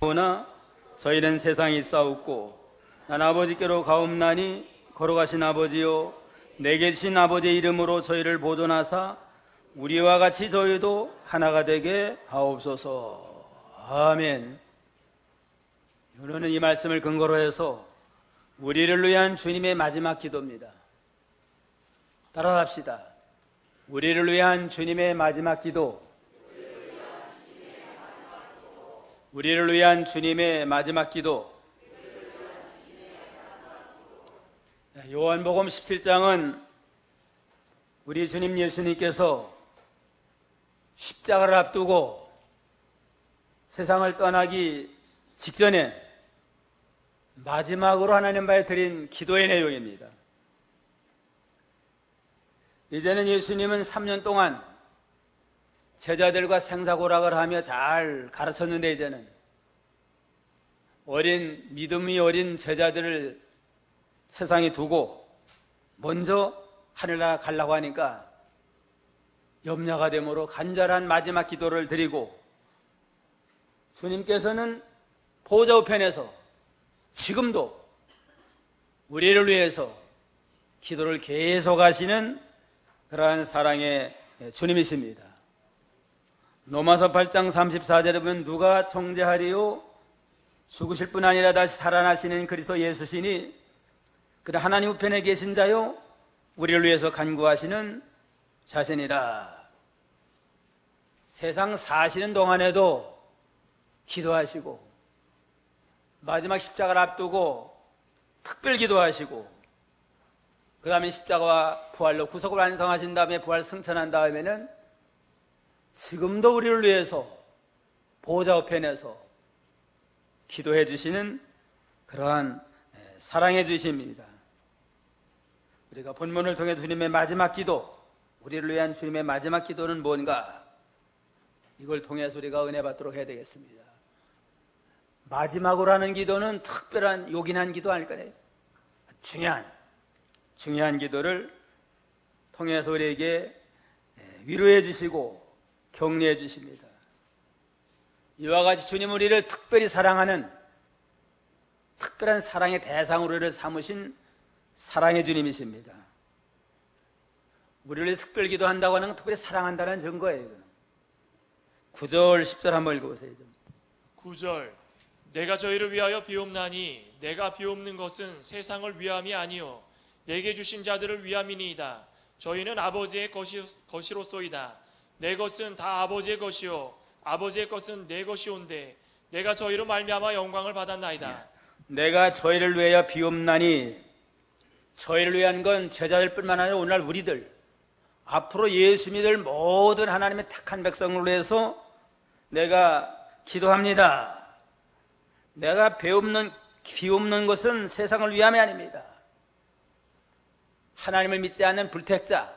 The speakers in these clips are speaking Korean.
보나 저희는 세상에 싸웠고 난 아버지께로 가옵나니 걸어가신 아버지여 내게 주신 아버지의 이름으로 저희를 보존하사 우리와 같이 저희도 하나가 되게 하옵소서. 아멘. 오늘은 이 말씀을 근거로 해서 우리를 위한 주님의 마지막 기도입니다. 따라합시다. 우리를 위한 주님의 마지막 기도. 우리를 위한 주님의 마지막 기도. 요한복음 17장은 우리 주님 예수님께서 십자가를 앞두고 세상을 떠나기 직전에 마지막으로 하나님 앞에 드린 기도의 내용입니다. 이제는 예수님은 3년 동안 제자들과 생사고락을 하며 잘 가르쳤는데 이제는 믿음이 어린 제자들을 세상에 두고 먼저 하늘나라 가려고 하니까 염려가 되므로 간절한 마지막 기도를 드리고 주님께서는 보좌 우편에서 지금도 우리를 위해서 기도를 계속하시는 그러한 사랑의 주님이십니다. 로마서 8장 34절에 보면 누가 정죄하리요 죽으실 뿐 아니라 다시 살아나시는 그리스도 예수시니 그는 하나님 우편에 계신 자요 우리를 위해서 간구하시는 자신이라. 세상 사시는 동안에도 기도하시고 마지막 십자가를 앞두고 특별 기도하시고 그 다음에 십자가와 부활로 구속을 완성하신 다음에 부활 승천한 다음에는 지금도 우리를 위해서 보좌 우편에서 기도해 주시는 그러한 사랑해 주심입니다. 우리가 본문을 통해 주님의 마지막 기도, 우리를 위한 주님의 마지막 기도는 뭔가? 이걸 통해서 우리가 은혜 받도록 해야 되겠습니다. 마지막으로 하는 기도는 특별한 요긴한 기도 아닐까요? 중요한 기도를 통해서 우리에게 위로해 주시고 격려해 주십니다. 이와 같이 주님 우리를 특별히 사랑하는 특별한 사랑의 대상으로 우리를 삼으신 사랑의 주님이십니다. 우리를 특별 기도한다고 하는 건 특별히 사랑한다는 증거예요. 9절 10절 한번 읽어보세요. 9절 내가 저희를 위하여 비옵나니 내가 비옵는 것은 세상을 위함이 아니요 내게 주신 자들을 위함이니이다. 저희는 아버지의 것이로소이다. 내 것은 다 아버지의 것이요 아버지의 것은 내 것이온데 내가 저희로 말미암아 영광을 받았나이다. 내가 저희를 위하여 비옵나니 저희를 위한 건 제자들 뿐만 아니라 오늘날 우리들 앞으로 예수 믿을 모든 하나님의 택한 백성을 위해서 내가 기도합니다. 내가 비옵는 것은 세상을 위함이 아닙니다. 하나님을 믿지 않는 불택자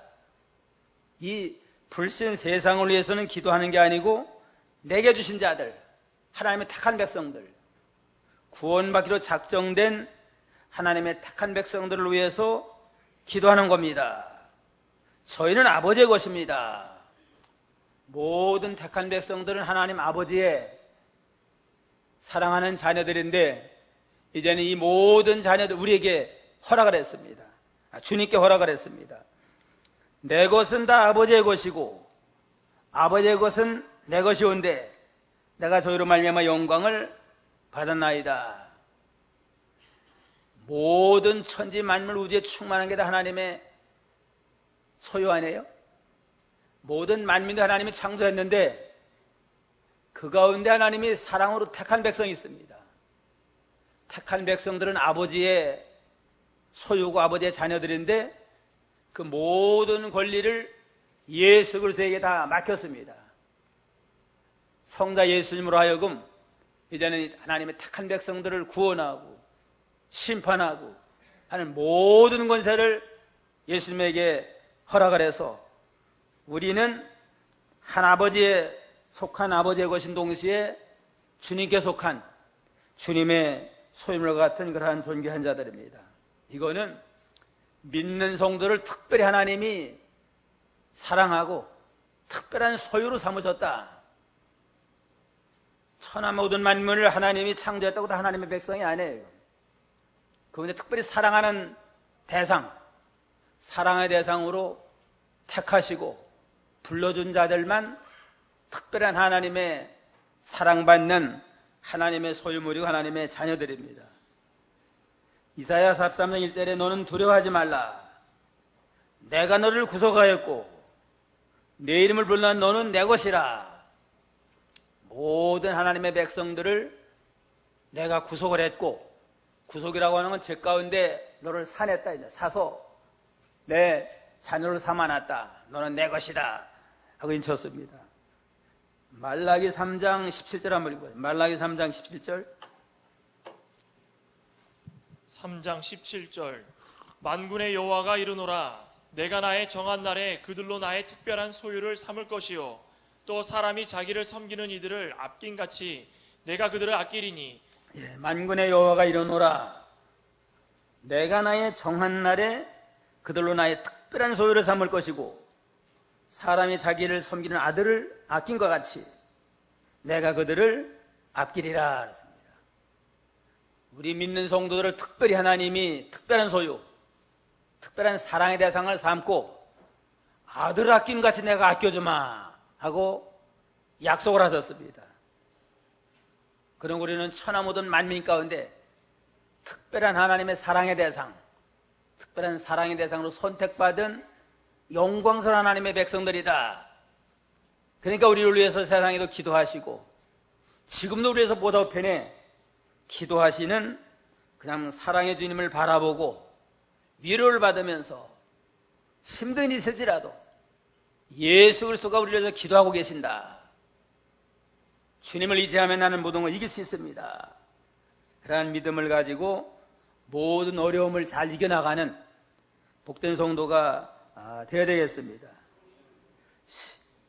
이 불신 세상을 위해서는 기도하는 게 아니고 내게 주신 자들 하나님의 택한 백성들 구원받기로 작정된 하나님의 택한 백성들을 위해서 기도하는 겁니다. 저희는 아버지의 것입니다. 모든 택한 백성들은 하나님 아버지의 사랑하는 자녀들인데 이제는 이 모든 자녀들 우리에게 허락을 했습니다. 주님께 허락을 했습니다. 내 것은 다 아버지의 것이고 아버지의 것은 내 것이온데 내가 저희로 말미암아 영광을 받았나이다. 모든 천지 만물 우주에 충만한 게 다 하나님의 소유 아니에요? 모든 만민도 하나님이 창조했는데 그 가운데 하나님이 사랑으로 택한 백성이 있습니다. 택한 백성들은 아버지의 소유고 아버지의 자녀들인데 그 모든 권리를 예수 그리스도에게 다 맡겼습니다. 성자 예수님으로 하여금 이제는 하나님의 택한 백성들을 구원하고 심판하고 하는 모든 권세를 예수님에게 허락을 해서 우리는 한 아버지에 속한 아버지의 것인 동시에 주님께 속한 주님의 소유물 같은 그러한 존귀한 자들입니다. 이거는 믿는 성도를 특별히 하나님이 사랑하고 특별한 소유로 삼으셨다. 천하 모든 만물을 하나님이 창조했다고 다 하나님의 백성이 아니에요. 그런데 특별히 사랑하는 대상, 사랑의 대상으로 택하시고 불러준 자들만 특별한 하나님의 사랑받는 하나님의 소유물이고 하나님의 자녀들입니다. 이사야 43장 1절에 너는 두려워하지 말라. 내가 너를 구속하였고 내 이름을 불러난 너는 내 것이라. 모든 하나님의 백성들을 내가 구속을 했고, 구속이라고 하는 건 제 가운데 너를 사냈다, 사서 내 자녀를 삼아놨다. 너는 내 것이다 하고 인쳤습니다. 말라기 3장 17절 한번 읽어요. 말라기 3장 17절. 3장 17절. 만군의 여호와가 이르노라. 내가 나의 정한 날에 그들로 나의 특별한 소유를 삼을 것이요 또 사람이 자기를 섬기는 이들을 아낀같이 내가 그들을 아끼리니. 만군의 여호와가 이르노라. 내가 나의 정한 날에 그들로 나의 특별한 소유를 삼을 것이고 사람이 자기를 섬기는 아들을 아낀 것 같이 내가 그들을 아끼리라 그랬습니다. 우리 믿는 성도들을 특별히 하나님이 특별한 소유, 특별한 사랑의 대상을 삼고 아들을 아끼는 것 같이 내가 아껴주마 하고 약속을 하셨습니다. 그럼 우리는 천하 모든 만민 가운데 특별한 하나님의 사랑의 대상, 특별한 사랑의 대상으로 선택받은 영광스러운 하나님의 백성들이다. 그러니까 우리를 위해서 세상에도 기도하시고 지금도 우리 위해서 보답편에 기도하시는 그냥 사랑의 주님을 바라보고 위로를 받으면서 힘든 일이 있을지라도 예수 그리스도가 우리를 위해서 기도하고 계신다. 주님을 의지하면 나는 모든 걸 이길 수 있습니다. 그러한 믿음을 가지고 모든 어려움을 잘 이겨나가는 복된 성도가 되어야 되겠습니다.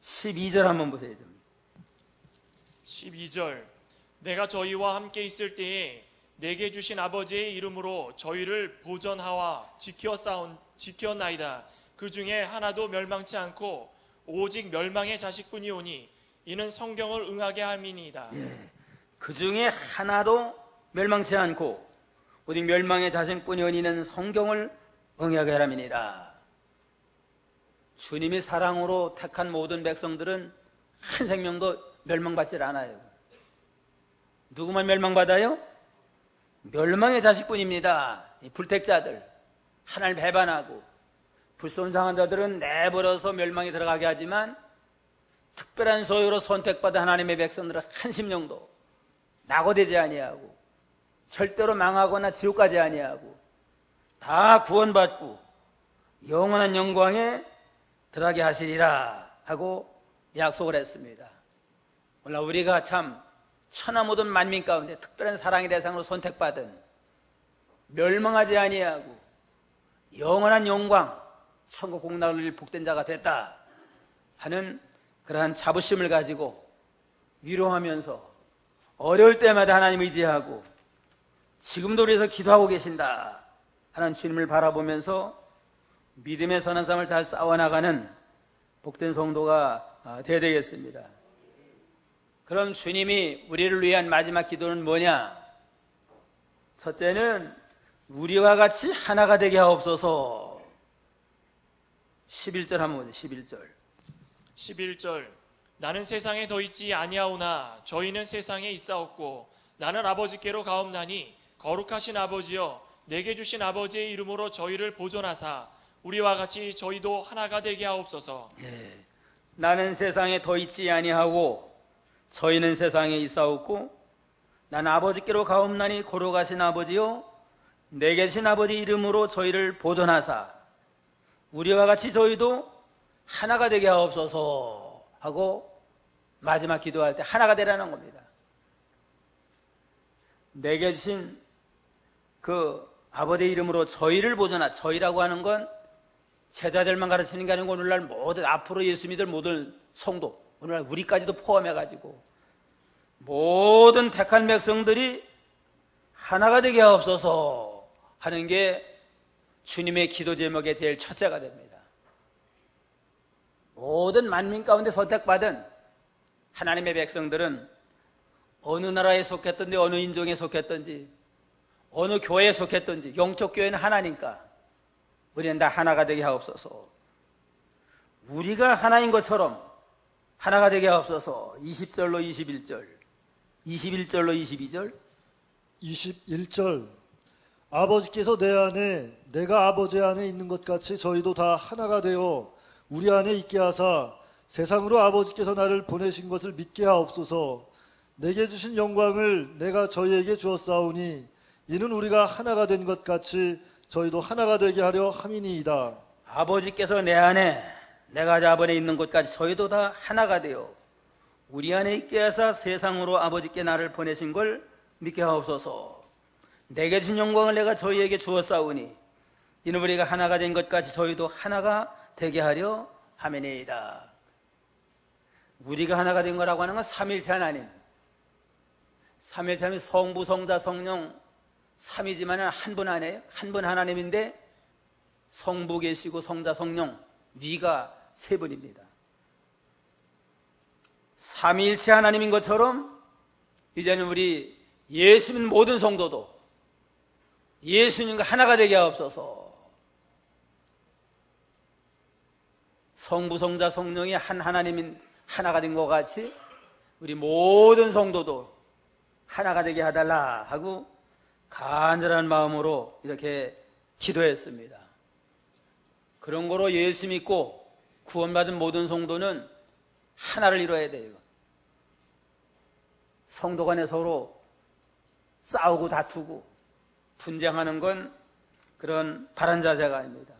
12절 한번 보세요. 12절. 내가 저희와 함께 있을 때에 내게 주신 아버지의 이름으로 저희를 보전하와 지켰나이다. 그 중에 하나도 멸망치 않고 오직 멸망의 자식뿐이오니 이는 성경을 응하게 함이니이다. 그 중에 하나도 멸망치 않고 오직 멸망의 자식뿐이오니 이는 성경을 응하게 함이니이다. 주님이 사랑으로 택한 모든 백성들은 한 생명도 멸망받지 않아요. 누구만 멸망받아요? 멸망의 자식뿐입니다. 불택자들, 하나님을 배반하고 불순종한 자들은 내버려서 멸망에 들어가게 하지만 특별한 소유로 선택받은 하나님의 백성들은 한 심령도 낙오되지 아니하고 절대로 망하거나 지옥 가지 아니하고 다 구원받고 영원한 영광에 들어가게 하시리라 하고 약속을 했습니다. 몰라 우리가 참 천하 모든 만민 가운데 특별한 사랑의 대상으로 선택받은 멸망하지 아니하고 영원한 영광 천국 복락을 누릴 복된 자가 됐다 하는 그러한 자부심을 가지고 위로하면서 어려울 때마다 하나님 의지하고 지금도 우리에서 기도하고 계신다 하는 주님을 바라보면서 믿음의 선한 삶을 잘 싸워나가는 복된 성도가 되어야 되겠습니다. 그럼 주님이 우리를 위한 마지막 기도는 뭐냐? 첫째는 우리와 같이 하나가 되게 하옵소서. 11절 한번 보세요. 11절. 11절. 나는 세상에 더 있지 아니하오나 저희는 세상에 있사옵고 나는 아버지께로 가옵나니 거룩하신 아버지여 내게 주신 아버지의 이름으로 저희를 보존하사 우리와 같이 저희도 하나가 되게 하옵소서. 나는 세상에 더 있지 아니하고 저희는 세상에 있사옵고 나는 아버지께로 가옵나니 거룩하신 아버지요 내게 주신 아버지 이름으로 저희를 보존하사 우리와 같이 저희도 하나가 되게 하옵소서 하고 마지막 기도할 때 하나가 되라는 겁니다. 내게 주신 그 아버지의 이름으로 저희를 보존하사, 저희라고 하는 건 제자들만 가르치는 게 아니고 오늘날 모든 앞으로 예수 믿을 모든 성도, 오늘날 우리까지도 포함해가지고 모든 택한 백성들이 하나가 되게 하옵소서 하는 게 주님의 기도 제목의 제일 첫째가 됩니다. 모든 만민 가운데 선택받은 하나님의 백성들은 어느 나라에 속했든지 어느 인종에 속했든지 어느 교회에 속했든지 영적 교회는 하나니까 우리는 다 하나가 되게 하옵소서. 우리가 하나인 것처럼 하나가 되게 하옵소서. 20절로 21절, 21절로 22절. 21절 아버지께서 내 안에 내가 아버지 안에 있는 것 같이 저희도 다 하나가 되어 우리 안에 있게 하사 세상으로 아버지께서 나를 보내신 것을 믿게 하옵소서. 내게 주신 영광을 내가 저희에게 주었사오니 이는 우리가 하나가 된 것 같이 저희도 하나가 되게 하려 함이니이다. 아버지께서 내 안에 내가 자 안에 있는 것까지 저희도 다 하나가 되어 우리 안에 있게 하사 세상으로 아버지께 나를 보내신 걸 믿게 하옵소서. 내게 주신 영광을 내가 저희에게 주었사오니 이는 우리가 하나가 된 것까지 저희도 하나가 되게 하려 함이니이다. 우리가 하나가 된 거라고 하는 건 삼일체 하나님, 삼일체 하나님 성부, 성자, 성령 삼이지만 한 분 아니에요? 한 분 하나님인데 성부 계시고 성자, 성령 위가 세 분입니다. 삼위일체 하나님인 것처럼 이제는 우리 예수 믿는 모든 성도도 예수님과 하나가 되게 하옵소서. 성부, 성자, 성령이 한 하나님인 하나가 된 것 같이 우리 모든 성도도 하나가 되게 해달라 하고 간절한 마음으로 이렇게 기도했습니다. 그런 거로 예수 믿고 구원받은 모든 성도는 하나를 이뤄야 돼요. 성도 간에 서로 싸우고 다투고 분쟁하는 건 그런 바른 자세가 아닙니다.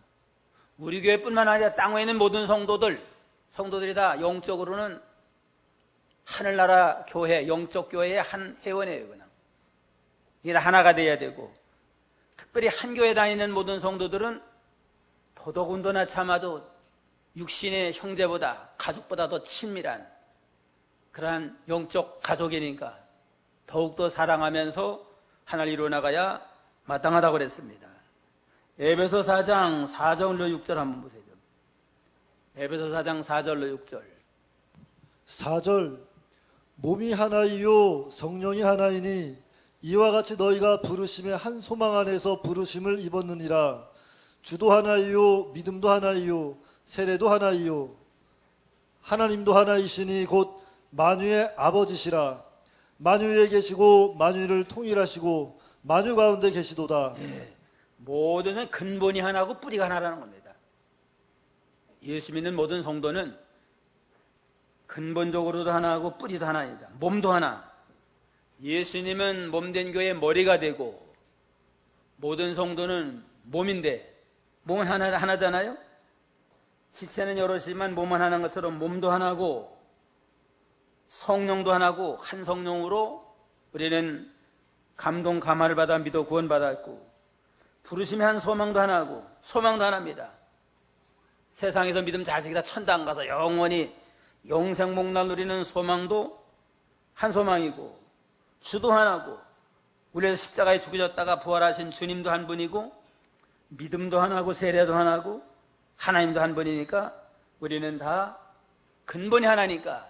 우리 교회뿐만 아니라 땅에 있는 모든 성도들이 다 영적으로는 하늘나라 교회, 영적 교회의 한 회원이에요. 그냥 이게 다 하나가 돼야 되고, 특별히 한 교회 다니는 모든 성도들은 더더군다나 참아도 육신의 형제보다 가족보다 더 친밀한 그러한 영적 가족이니까 더욱더 사랑하면서 하나를 이루어나가야 마땅하다고 그랬습니다. 에베소 4장 4절로 6절 한번 보세요. 에베소 4장 4절로 6절. 4절 몸이 하나이요 성령이 하나이니 이와 같이 너희가 부르심의 한 소망 안에서 부르심을 입었느니라. 주도 하나이요 믿음도 하나이요 세례도 하나이요 하나님도 하나이시니 곧 만유의 아버지시라. 만유에 계시고 만유를 통일하시고 만유 가운데 계시도다. 모든 근본이 하나고 뿌리가 하나라는 겁니다. 예수 믿는 모든 성도는 근본적으로도 하나고 뿌리도 하나입니다. 몸도 하나. 예수님은 몸된 교회의 머리가 되고 모든 성도는 몸인데 몸은 하나잖아요. 지체는 여럿이지만 몸은 하나인 것처럼 몸도 하나고 성령도 하나고 한 성령으로 우리는 감동 감화를 받아 믿어 구원받았고 부르심의 한 소망도 하나고 소망도 하나입니다. 세상에서 믿음 잘 지키다 천당 가서 영원히 영생복날 누리는 소망도 한 소망이고 주도 하나고 우리에서 십자가에 죽으셨다가 부활하신 주님도 한 분이고 믿음도 하나고 세례도 하나고 하나님도 한 분이니까 우리는 다 근본이 하나니까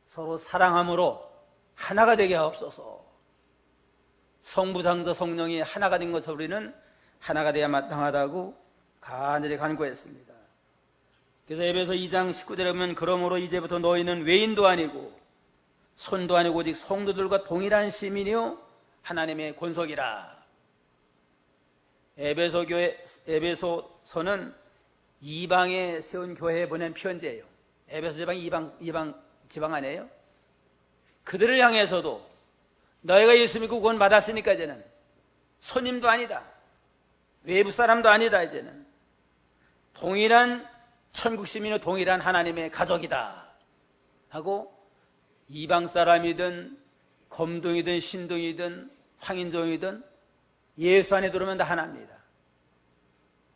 서로 사랑함으로 하나가 되게 하옵소서. 성부, 성자, 성령이 하나가 된 것을 우리는 하나가 돼야 마땅하다고 간절히 간구했습니다. 그래서 에베소 2장 19절에 보면 그러므로 이제부터 너희는 외인도 아니고 손도 아니고 오직 성도들과 동일한 시민이요 하나님의 권속이라. 에베소서는 이방에 세운 교회에 보낸 편지예요. 에베소 지방이 이방 지방 아니에요? 그들을 향해서도 너희가 예수 믿고 구원 받았으니까 이제는 손님도 아니다, 외부 사람도 아니다, 이제는 동일한 천국 시민의 동일한 하나님의 가족이다 하고 이방 사람이든 검둥이든 신둥이든 황인종이든 예수 안에 들어오면 다 하나입니다.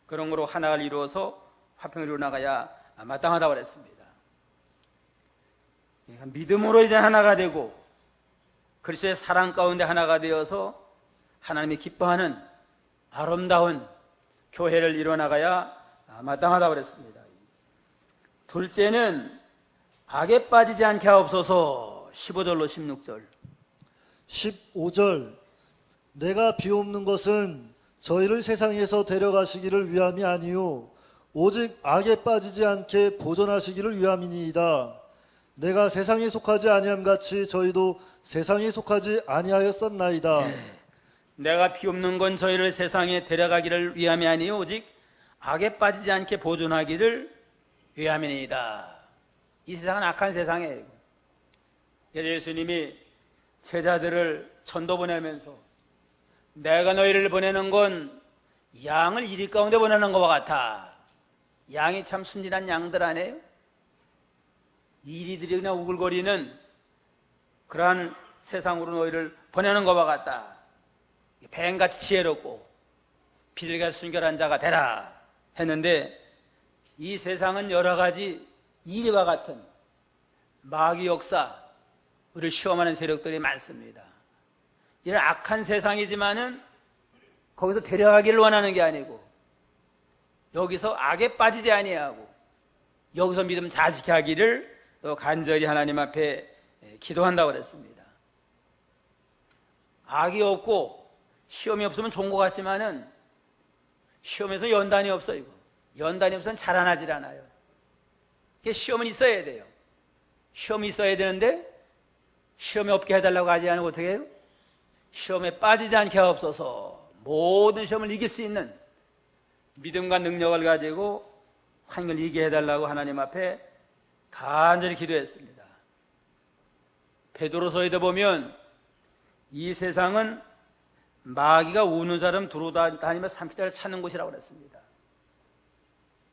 그런 거로 하나를 이루어서 화평을 이루어 나가야 마땅하다고 그랬습니다. 믿음으로 이제 하나가 되고 그리스도의 사랑 가운데 하나가 되어서 하나님이 기뻐하는 아름다운 교회를 이루어 나가야 마땅하다고 그랬습니다. 둘째는 악에 빠지지 않게 하옵소서. 15절로 16절. 15절 내가 비옵는 것은 저희를 세상에서 데려가시기를 위함이 아니요 오직 악에 빠지지 않게 보존하시기를 위함이니이다. 내가 세상에 속하지 아니함 같이 저희도 세상에 속하지 아니하였었나이다. 내가 비옵는 건 저희를 세상에 데려가기를 위함이 아니요 오직 악에 빠지지 않게 보존하기를 위함이니이다. 이 세상은 악한 세상이에요. 예수님이 제자들을 전도 보내면서 내가 너희를 보내는 건 양을 이리 가운데 보내는 것과 같아. 양이 참 순진한 양들 아니에요? 이리들이 그냥 우글거리는 그러한 세상으로 너희를 보내는 것과 같다. 뱀같이 지혜롭고 비둘기같이 순결한 자가 되라 했는데 이 세상은 여러 가지 이리와 같은 마귀 역사, 우리를 시험하는 세력들이 많습니다. 이런 악한 세상이지만은 거기서 데려가기를 원하는 게 아니고 여기서 악에 빠지지 아니하고 여기서 믿음 자식케 하기를 또 간절히 하나님 앞에 기도한다고 그랬습니다. 악이 없고 시험이 없으면 좋은 것 같지만은 시험에서 연단이 없어요. 연단이 없으면 자라나질 않아요. 시험은 있어야 돼요. 시험이 있어야 되는데 시험이 없게 해달라고 하지 않고 어떻게 해요? 시험에 빠지지 않게 하옵소서. 모든 시험을 이길 수 있는 믿음과 능력을 가지고 환경을 이기게 해달라고 하나님 앞에 간절히 기도했습니다. 베드로서에도 보면 이 세상은 마귀가 우는 사람 두루다니며 삼키다를 찾는 곳이라고 그랬습니다.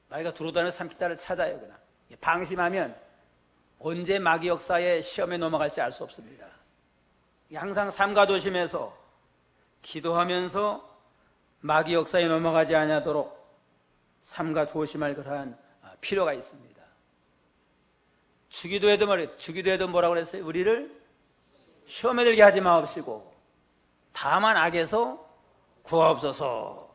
마귀가 두루다니며 삼키다를 찾아요. 그냥 방심하면 언제 마귀 역사의 시험에 넘어갈지 알 수 없습니다. 항상 삼가 조심해서 기도하면서 마귀 역사에 넘어가지 아니하도록 삼가 조심할 그러한 필요가 있습니다. 주기도에도 말이에요. 주기도에도 뭐라고 그랬어요? 우리를 시험에 들게 하지 마옵시고 다만 악에서 구하옵소서.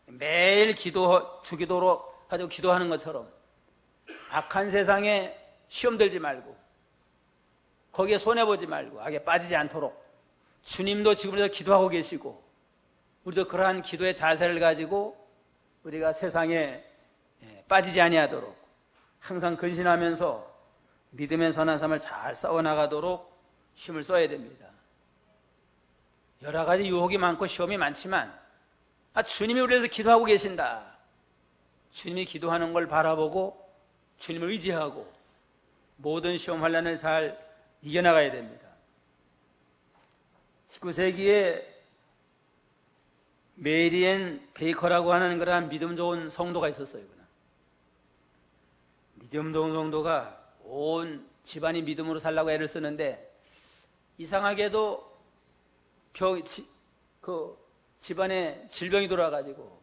매일 주기도로 가지고 기도하는 것처럼 악한 세상에 시험 들지 말고 거기에 손해보지 말고 악에 빠지지 않도록 주님도 지금부터 기도하고 계시고 우리도 그러한 기도의 자세를 가지고 우리가 세상에 빠지지 아니하도록 항상 근신하면서 믿음의 선한 삶을 잘 싸워나가도록 힘을 써야 됩니다. 여러 가지 유혹이 많고 시험이 많지만 주님이 우리를 위해서 기도하고 계신다. 주님이 기도하는 걸 바라보고 주님을 의지하고 모든 시험 환난을 잘 이겨나가야 됩니다. 19세기에 메리앤 베이커라고 하는 그러한 믿음 좋은 성도가 있었어요. 믿음 좋은 성도가 온 집안이 믿음으로 살라고 애를 쓰는데 이상하게도 집안에 질병이 돌아가지고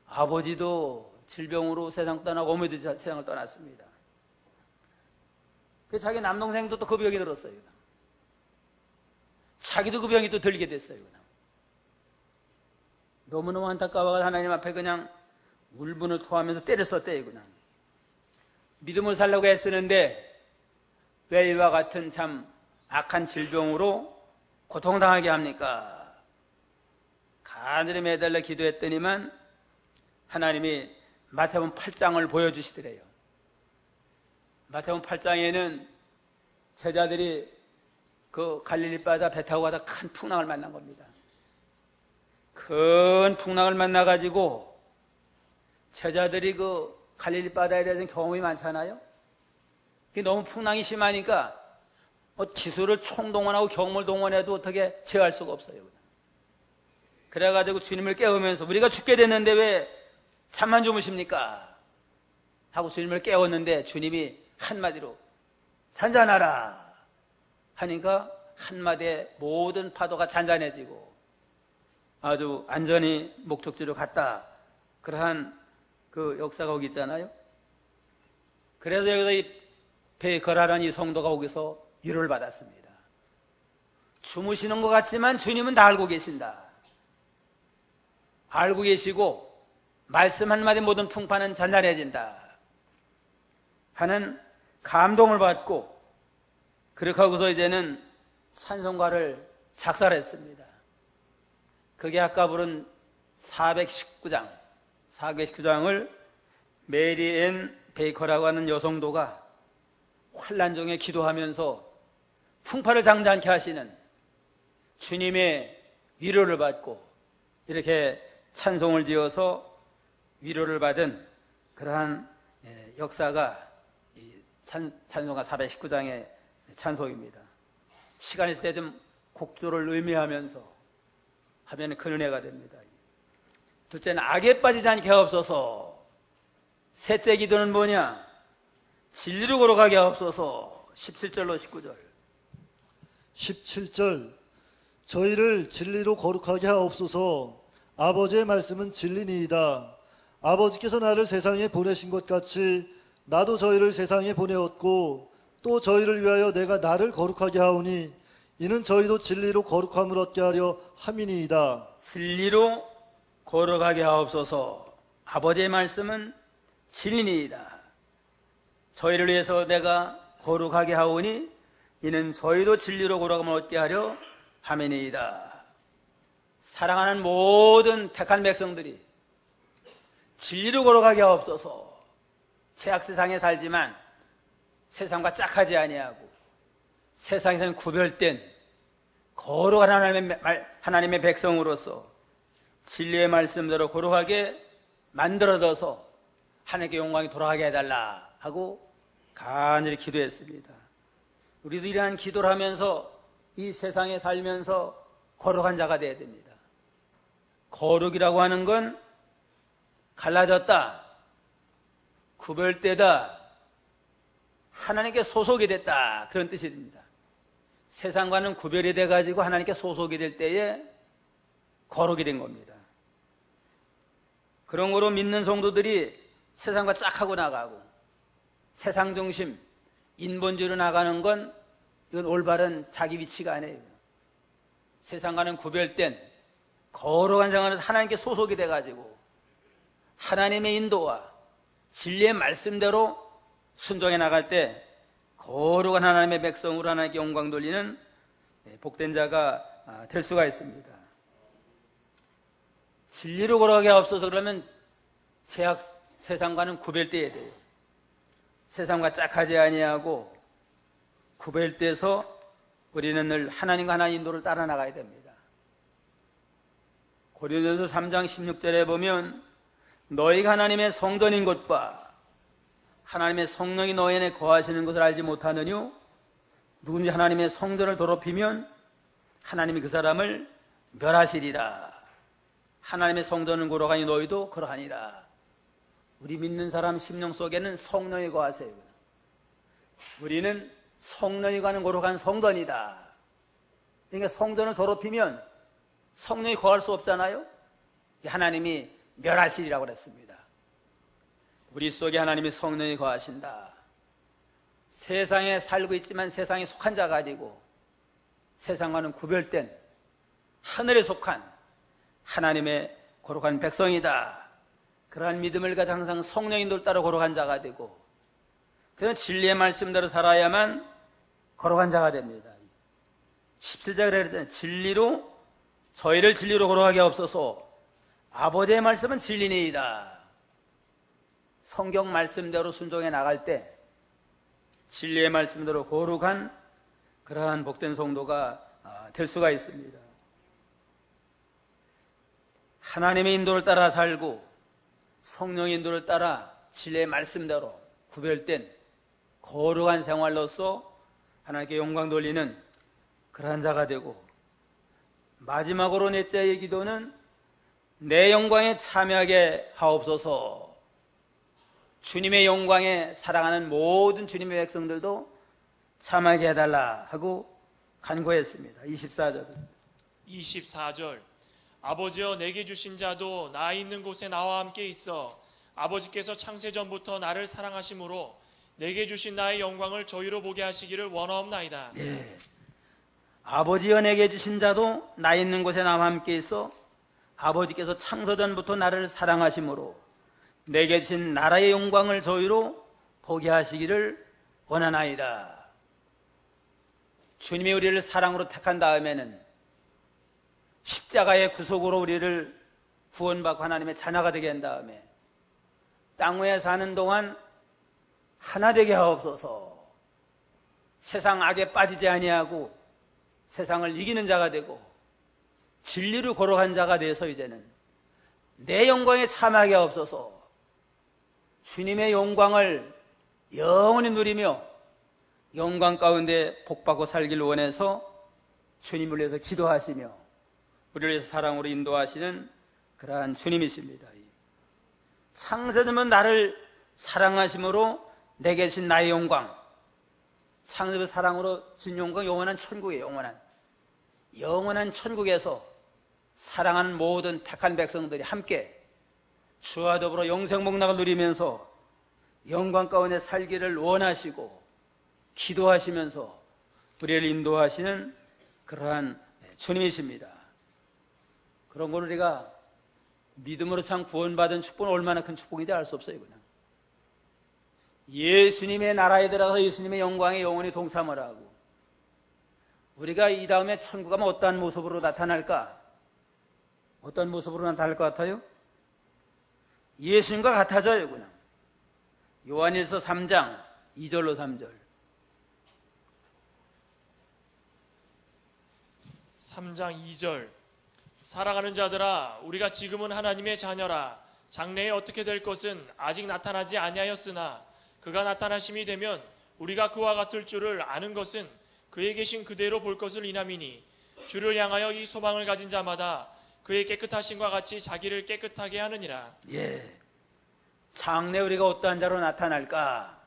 아버지도 질병으로 세상 떠나고 어머니도 세상을 떠났습니다. 그래서 자기 남동생도 또 그 병이 들었어요. 자기도 그 병이 또 들게 됐어요. 너무너무 안타까워서 하나님 앞에 그냥 울분을 토하면서 때를 썼대요. 그냥 믿음을 살려고 애쓰는데 왜 이와 같은 참 악한 질병으로 고통당하게 합니까? 간절히 매달려 기도했더니만 하나님이 마태복음 8장을 보여주시더래요. 마태복음 8장에는 제자들이 그 갈릴리 바다 배 타고 가다 큰 풍랑을 만난 겁니다. 큰 풍랑을 만나가지고 제자들이 그 갈릴리 바다에 대해서는 경험이 많잖아요. 너무 풍랑이 심하니까 기술을 총동원하고 경험을 동원해도 어떻게 제어할 수가 없어요. 그래가지고 주님을 깨우면서 우리가 죽게 됐는데 왜 잠만 주무십니까? 하고 주님을 깨웠는데 주님이 한마디로 잔잔하라 하니까 한마디에 모든 파도가 잔잔해지고 아주 안전히 목적지로 갔다. 그러한 그 역사가 거기 있잖아요. 그래서 여기서 이 베이커라는 이 성도가 거기서 위로를 받았습니다. 주무시는 것 같지만 주님은 다 알고 계신다. 알고 계시고 말씀 한마디 모든 풍파는 잔잔해진다 하는 감동을 받고 그렇게 하고서 이제는 찬송가를 작사를 했습니다. 그게 아까 부른 419장을 메리 앤 베이커라고 하는 여성도가 환난 중에 기도하면서 풍파를 장장케 하시는 주님의 위로를 받고 이렇게 찬송을 지어서 위로를 받은 그러한 역사가 이 찬송가 419장의 찬송입니다. 시간 있을 때 좀 곡조를 의미하면서 하면 큰 은혜가 됩니다. 둘째는 악에 빠지지 않게 하옵소서. 셋째 기도는 뭐냐? 진리로 걸어가게 하옵소서. 17절로 19절. 17절 저희를 진리로 거룩하게 하옵소서. 아버지의 말씀은 진리니이다. 아버지께서 나를 세상에 보내신 것 같이 나도 저희를 세상에 보내었고 또 저희를 위하여 내가 나를 거룩하게 하오니 이는 저희도 진리로 거룩함을 얻게 하려 함이니이다. 진리로 걸어가게 하옵소서. 아버지의 말씀은 진리니이다. 저희를 위해서 내가 거룩하게 하오니 이는 저희도 진리로 걸어감을 얻게 하려 함이니이다. 사랑하는 모든 택한 백성들이 진리로 걸어가게 하옵소서. 죄악 세상에 살지만 세상과 짝하지 아니하고 세상에서는 구별된 거룩한 하나님의 백성으로서 진리의 말씀대로 거룩하게 만들어져서 하나님께 영광이 돌아가게 해달라 하고 간절히 기도했습니다. 우리도 이러한 기도를 하면서 이 세상에 살면서 거룩한 자가 되어야 됩니다. 거룩이라고 하는 건 갈라졌다, 구별되다, 하나님께 소속이 됐다, 그런 뜻입니다. 세상과는 구별이 돼가지고 하나님께 소속이 될 때에 거룩이 된 겁니다. 그런 거로 믿는 성도들이 세상과 짝하고 나가고 세상 중심, 인본주의로 나가는 건 이건 올바른 자기 위치가 아니에요. 세상과는 구별된 거룩한 생활은 하나님께 소속이 돼가지고 하나님의 인도와 진리의 말씀대로 순종해 나갈 때 거룩한 하나님의 백성으로 하나님께 영광 돌리는 복된 자가 될 수가 있습니다. 진리로 걸어가게 하옵소서. 그러면 죄악 세상과는 구별되어야 돼요. 세상과 짝하지 아니하고 구별돼서 우리는 늘 하나님과 하나님 인도를 따라 나가야 됩니다. 고린도서 3장 16절에 보면 너희가 하나님의 성전인 것과 하나님의 성령이 너희 안에 거하시는 것을 알지 못하느뇨? 누군지 하나님의 성전을 더럽히면 하나님이 그 사람을 멸하시리라. 하나님의 성전을 걸어가니 너희도 그러하니라. 우리 믿는 사람 심령 속에는 성령이 거하세요. 우리는 성령이 가는 거룩한 성전이다. 그러니까 성전을 더럽히면 성령이 거할 수 없잖아요. 하나님이 멸하시리라고 그랬습니다. 우리 속에 하나님의 성령이 거하신다. 세상에 살고 있지만 세상에 속한 자가 아니고 세상과는 구별된 하늘에 속한 하나님의 거룩한 백성이다. 그러한 믿음을 가지고 항상 성령의 인도를 따라 거룩한 자가 되고 그는 진리의 말씀대로 살아야만 거룩한 자가 됩니다. 17절에 그랬잖아요. 진리로 저희를 진리로 거룩하게 하옵소서. 아버지의 말씀은 진리니이다. 성경 말씀대로 순종해 나갈 때 진리의 말씀대로 거룩한 그러한 복된 성도가 될 수가 있습니다. 하나님의 인도를 따라 살고 성령의 인도를 따라 진리의 말씀대로 구별된 거룩한 생활로서 하나님께 영광 돌리는 그러한 자가 되고 마지막으로 넷째의 기도는 내 영광에 참여하게 하옵소서. 주님의 영광에 사랑하는 모든 주님의 백성들도 참여하게 해달라 하고 간구했습니다. 24절. 24절 아버지여 내게 주신 자도 나 있는 곳에 나와 함께 있어 아버지께서 창세전부터 나를 사랑하심으로 내게 주신 나의 영광을 저희로 보게 하시기를 원하옵나이다. 네. 아버지여 내게 주신 자도 나 있는 곳에 나와 함께 있어 아버지께서 창세전부터 나를 사랑하심으로 내게 주신 나라의 영광을 저희로 보게 하시기를 원하나이다. 주님이 우리를 사랑으로 택한 다음에는 십자가의 구속으로 우리를 구원받고 하나님의 자녀가 되게 한 다음에 땅 위에 사는 동안 하나 되게 하옵소서. 세상 악에 빠지지 아니하고 세상을 이기는 자가 되고 진리로 걸어간 자가 돼서 이제는 내 영광에 참하게 하옵소서. 주님의 영광을 영원히 누리며 영광 가운데 복받고 살기를 원해서 주님을 위해서 기도하시며 우리를 위해서 사랑으로 인도하시는 그러한 주님이십니다. 창세되면 나를 사랑하심으로 내게 주신 나의 영광, 창세의 사랑으로 준 영광, 영원한 천국이에요. 영원한 천국에서 사랑하는 모든 택한 백성들이 함께 주와 더불어 영생 복락을 누리면서 영광 가운데 살기를 원하시고 기도하시면서 우리를 인도하시는 그러한 주님이십니다. 그런 걸 우리가 믿음으로 참 구원받은 축복은 얼마나 큰 축복인지 알 수 없어요. 그냥 예수님의 나라에 들어가서 예수님의 영광에 영원히 동참을 하고 우리가 이 다음에 천국 가면 어떠한 모습으로 나타날까? 어떤 모습으로 나타날 것 같아요? 예수님과 같아져요. 그냥 요한일서 3장 2절로 3절 3장 2절 사랑하는 자들아 우리가 지금은 하나님의 자녀라. 장래에 어떻게 될 것은 아직 나타나지 아니하였으나 그가 나타나심이 되면 우리가 그와 같을 줄을 아는 것은 그에 계신 그대로 볼 것을 인함이니 주를 향하여 이 소망을 가진 자마다 그의 깨끗하심과 같이 자기를 깨끗하게 하느니라. 장래 우리가 어떠한 자로 나타날까?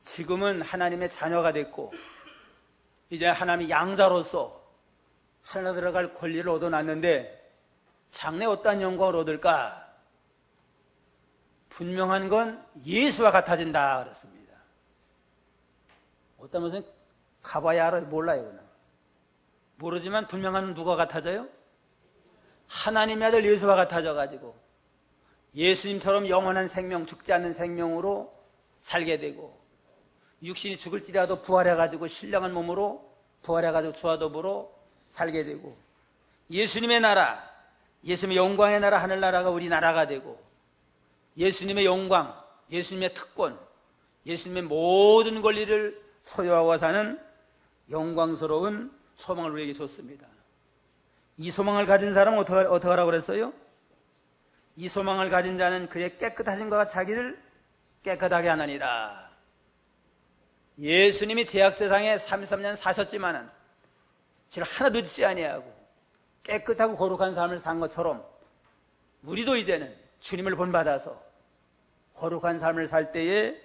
지금은 하나님의 자녀가 됐고 이제 하나님의 양자로서 하나 들어갈 권리를 얻어놨는데 장래 어떠한 영광을 얻을까? 분명한 건 예수와 같아진다 그랬습니다. 어떤 것은 가봐야 알아요. 몰라요. 그냥. 모르지만 분명한 누가 같아져요? 하나님의 아들 예수와 같아져가지고 예수님처럼 영원한 생명, 죽지 않는 생명으로 살게 되고 육신이 죽을지라도 부활해가지고 신령한 몸으로 부활해가지고 주와 더불어 살게 되고 예수님의 나라, 예수님의 영광의 나라, 하늘나라가 우리 나라가 되고 예수님의 영광, 예수님의 특권, 예수님의 모든 권리를 소유하고 사는 영광스러운 소망을 우리에게 줬습니다. 이 소망을 가진 사람은 어떻게 하라고 그랬어요? 이 소망을 가진 자는 그의 깨끗하신 것과 자기를 깨끗하게 하느니라. 예수님이 제약 세상에 33년 사셨지만은 질 하나 늦지 아니하고 깨끗하고 거룩한 삶을 산 것처럼 우리도 이제는 주님을 본받아서 거룩한 삶을 살 때에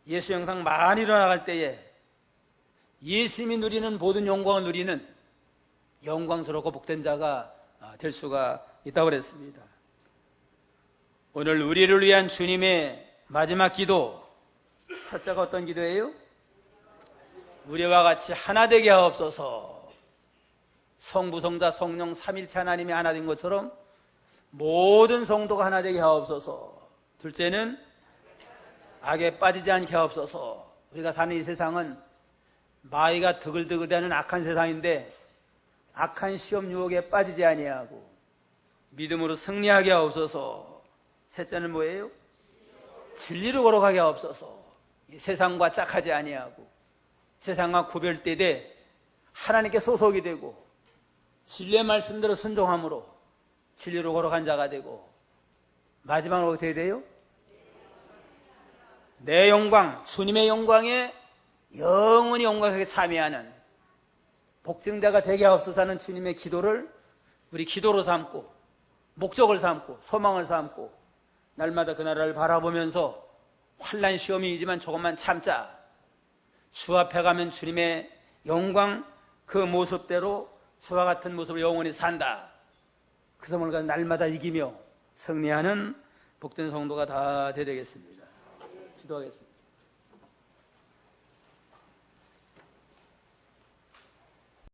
예수 형상 많이 일어나갈 때에 예수님이 누리는 모든 영광을 누리는 영광스럽고 복된 자가 될 수가 있다고 그랬습니다. 오늘 우리를 위한 주님의 마지막 기도, 첫째가 어떤 기도예요? 우리와 같이 하나 되게 하옵소서. 성부, 성자, 성령 삼일체 하나님이 하나 된 것처럼 모든 성도가 하나 되게 하옵소서. 둘째는 악에 빠지지 않게 하옵소서. 우리가 사는 이 세상은 마귀가 드글드글대는 악한 세상인데 악한 시험 유혹에 빠지지 아니하고 믿음으로 승리하게 하옵소서. 셋째는 뭐예요? 진리로 걸어가게 하옵소서. 세상과 짝하지 아니하고 세상과 구별되되 하나님께 소속이 되고 진리의 말씀대로 순종함으로 진리로 걸어간 자가 되고 마지막으로 어떻게 돼요? 내 영광, 주님의 영광에 영원히 영광하게 참여하는 복증자가 되게 하옵소서 하는 주님의 기도를 우리 기도로 삼고 목적을 삼고 소망을 삼고 날마다 그 나라를 바라보면서 환난 시험이지만 조금만 참자. 주 앞에 가면 주님의 영광 그 모습대로 주와 같은 모습으로 영원히 산다. 그 소망을 날마다 이기며 승리하는 복된 성도가 다 되겠습니다. 기도하겠습니다.